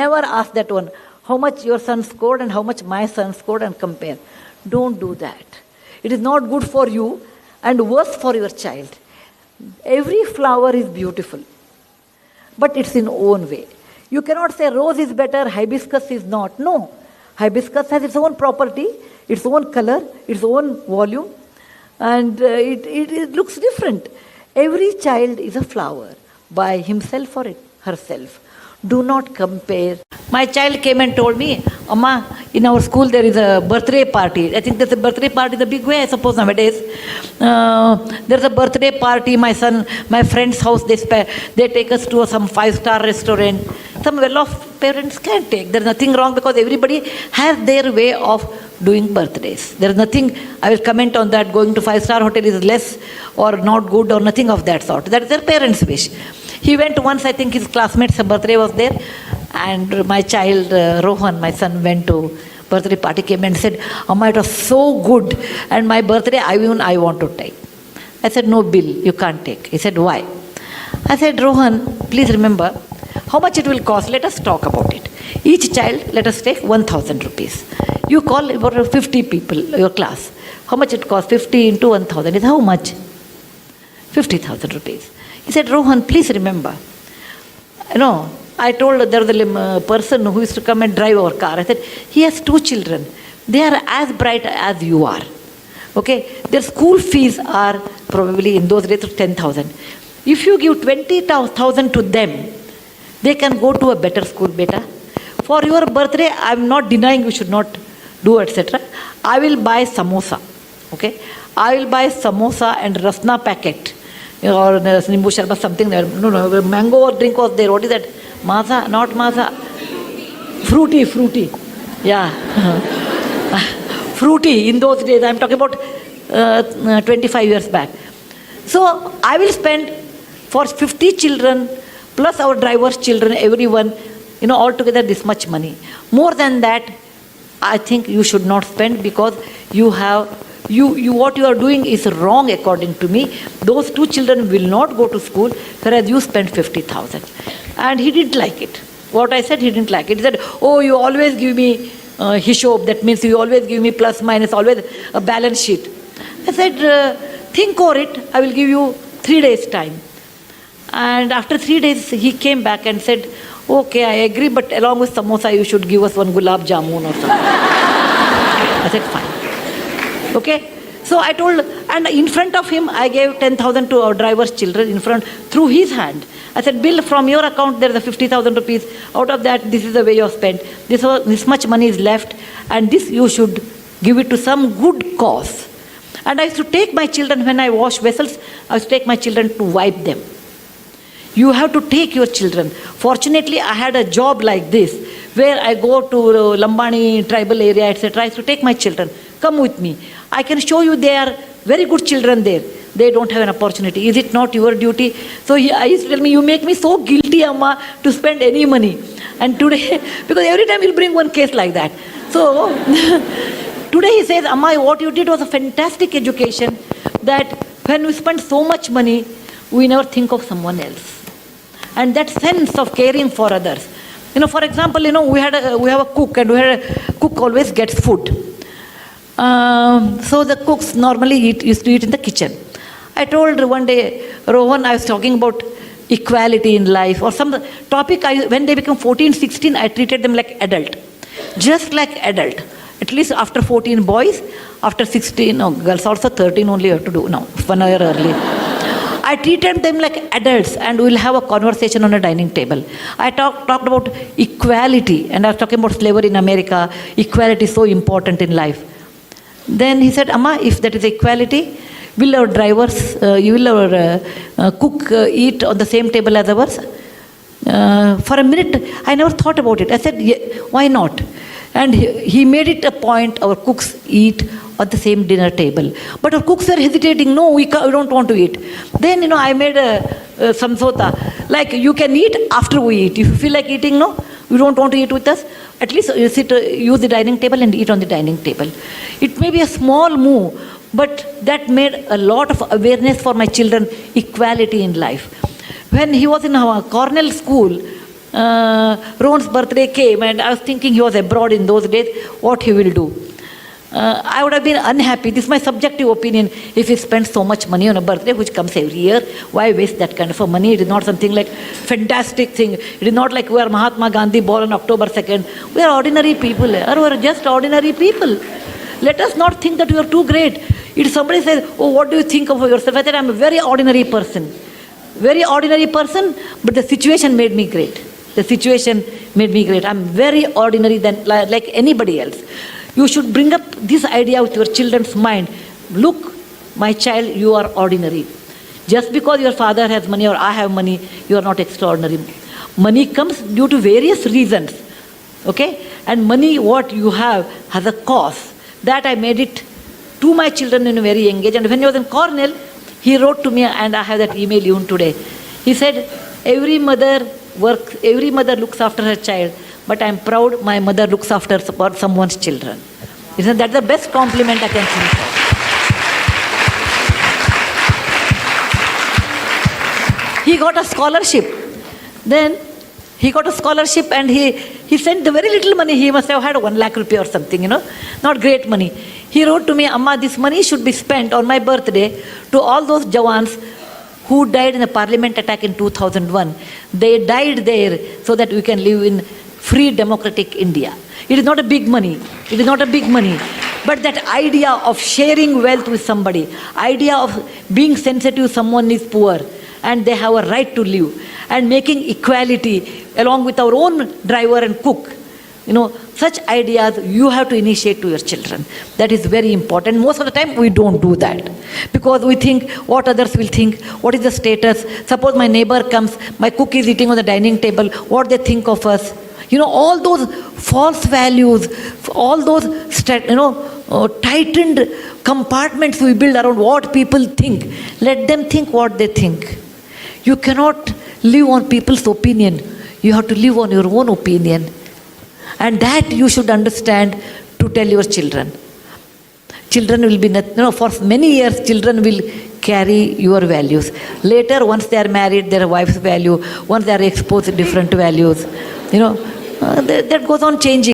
Never ask that one, how much your son scored and how much my son scored, and compare. Don't do that. It is not good for you and worse for your child. Every flower is beautiful, but it's in own way. You cannot say rose is better, hibiscus is not. No. Hibiscus has its own property, its own color, its own volume, and it looks different. Every child is a flower by himself or herself. Do not compare. My child came and told me, Amma, in our school there is a birthday party. I think there's a birthday party in a big way, I suppose, nowadays. There's a birthday party, my friend's house, they take us to some 5-star restaurant. Some well-off parents can take. There's nothing wrong, because everybody has their way of doing birthdays. There's nothing, I will comment on that, going to 5-star hotel is less or not good or nothing of that sort. That is their parents' wish. He went once, I think his classmate's birthday was there, and my child, Rohan, my son, went to birthday party, came and said, Amma, it was so good, and my birthday, I want to take. I said, no, Bill, you can't take. He said, why? I said, Rohan, please remember, how much it will cost, let us talk about it. Each child, let us take 1,000 rupees. You call about 50 people, your class. How much it costs? 50 into 1,000 is how much? 50,000 rupees. He said, Rohan, please remember. I told there was a person who used to come and drive our car. I said, he has 2 children. They are as bright as you are. Okay? Their school fees are probably in those days 10,000. If you give 20,000 to them, they can go to a better school, beta. For your birthday, I am not denying you should not do, etc. I will buy samosa. Okay? I will buy samosa and rasna packet. Or nimbu sharbat, something there. No, mango drink was there. What is that? Maza, not maza. Fruity. Yeah. Fruity in those days. I am talking about 25 years back. So I will spend for 50 children plus our driver's children, everyone, altogether this much money. More than that, I think you should not spend, because what you are doing is wrong according to me. Those 2 children will not go to school, whereas you spend 50,000. And he didn't like it. What I said, he didn't like it. He said, oh, you always give me hishob, that means you always give me plus minus, always a balance sheet. I said, think over it, I will give you 3 days time. And after 3 days, he came back and said, okay, I agree, but along with samosa, you should give us 1 gulab jamun or something. I said, fine. Okay? So I told, and in front of him, I gave 10,000 to our driver's children in front, through his hand. I said, Bill, from your account, there is a 50,000 rupees. Out of that, this is the way you have spent. This much money is left, and this you should give it to some good cause. And I used to take my children, when I wash vessels, I used to take my children to wipe them. You have to take your children. Fortunately, I had a job like this, where I go to Lambani tribal area, etc. I used to take my children. Come with me. I can show you they are very good children there. They don't have an opportunity. Is it not your duty? So I used to tell me, you make me so guilty, Amma, to spend any money. And today, because every time he'll bring one case like that. So today he says, Amma, what you did was a fantastic education, that when we spend so much money, we never think of someone else. And that sense of caring for others. For example, we have a cook, and a cook always gets food. So the cooks normally used to eat in the kitchen. I told one day, Rohan, I was talking about equality in life, or some topic, when they become 14, 16, I treated them like adult. Just like adult. At least after 14 boys, after 16, girls also 13 only have to do, 1 year early. I treated them like adults, and we'll have a conversation on a dining table. I talked about equality, and I was talking about slavery in America. Equality is so important in life. Then he said, Amma, if that is equality, will our drivers, will our cook eat on the same table as ours? For a minute, I never thought about it. I said, yeah, why not? And he made it a point, our cooks eat at the same dinner table. But our cooks were hesitating, no, we don't want to eat. Then, I made a samsota, like you can eat after we eat. If you feel like eating, no, you don't want to eat with us, at least use the dining table and eat on the dining table. It may be a small move, but that made a lot of awareness for my children, equality in life. When he was in our Cornell school, Ron's birthday came, and I was thinking he was abroad in those days, what he will do. I would have been unhappy. This is my subjective opinion. If he spends so much money on a birthday, which comes every year, why waste that kind of money? It is not something like fantastic thing. It is not like we are Mahatma Gandhi born on October 2nd. We are ordinary people. We are just ordinary people. Let us not think that we are too great. If somebody says, oh, what do you think of yourself? I said, I'm a very ordinary person. Very ordinary person, but the situation made me great. The situation made me great. I'm very ordinary than like anybody else. You should bring up this idea with your children's mind. Look, my child, you are ordinary. Just because your father has money or I have money, you are not extraordinary. Money comes due to various reasons. Okay? And money, what you have, has a cost. That I made it to my children in a very young age. And when he was in Cornell, he wrote to me, and I have that email even today. He said, every mother looks after her child, but I'm proud my mother looks after someone's children. Isn't that the best compliment I can think of? He got a scholarship. Then he got a scholarship, and he sent the very little money. He must have had 1 lakh rupee or something, not great money. He wrote to me, Amma, this money should be spent on my birthday to all those Jawans who died in the parliament attack in 2001. They died there so that we can live in free democratic India. It is not a big money. It is not a big money. But that idea of sharing wealth with somebody, idea of being sensitive someone is poor and they have a right to live, and making equality along with our own driver and cook, such ideas you have to initiate to your children. That is very important. Most of the time we don't do that because we think what others will think, what is the status. Suppose my neighbor comes, my cook is eating on the dining table, what they think of us. All those false values, all those tightened compartments we build around what people think. Let them think what they think. You cannot live on people's opinion. You have to live on your own opinion. And that you should understand to tell your children. Children will be, for many years, children will carry your values. Later, once they are married, their wife's value, once they are exposed to different values, that goes on changing.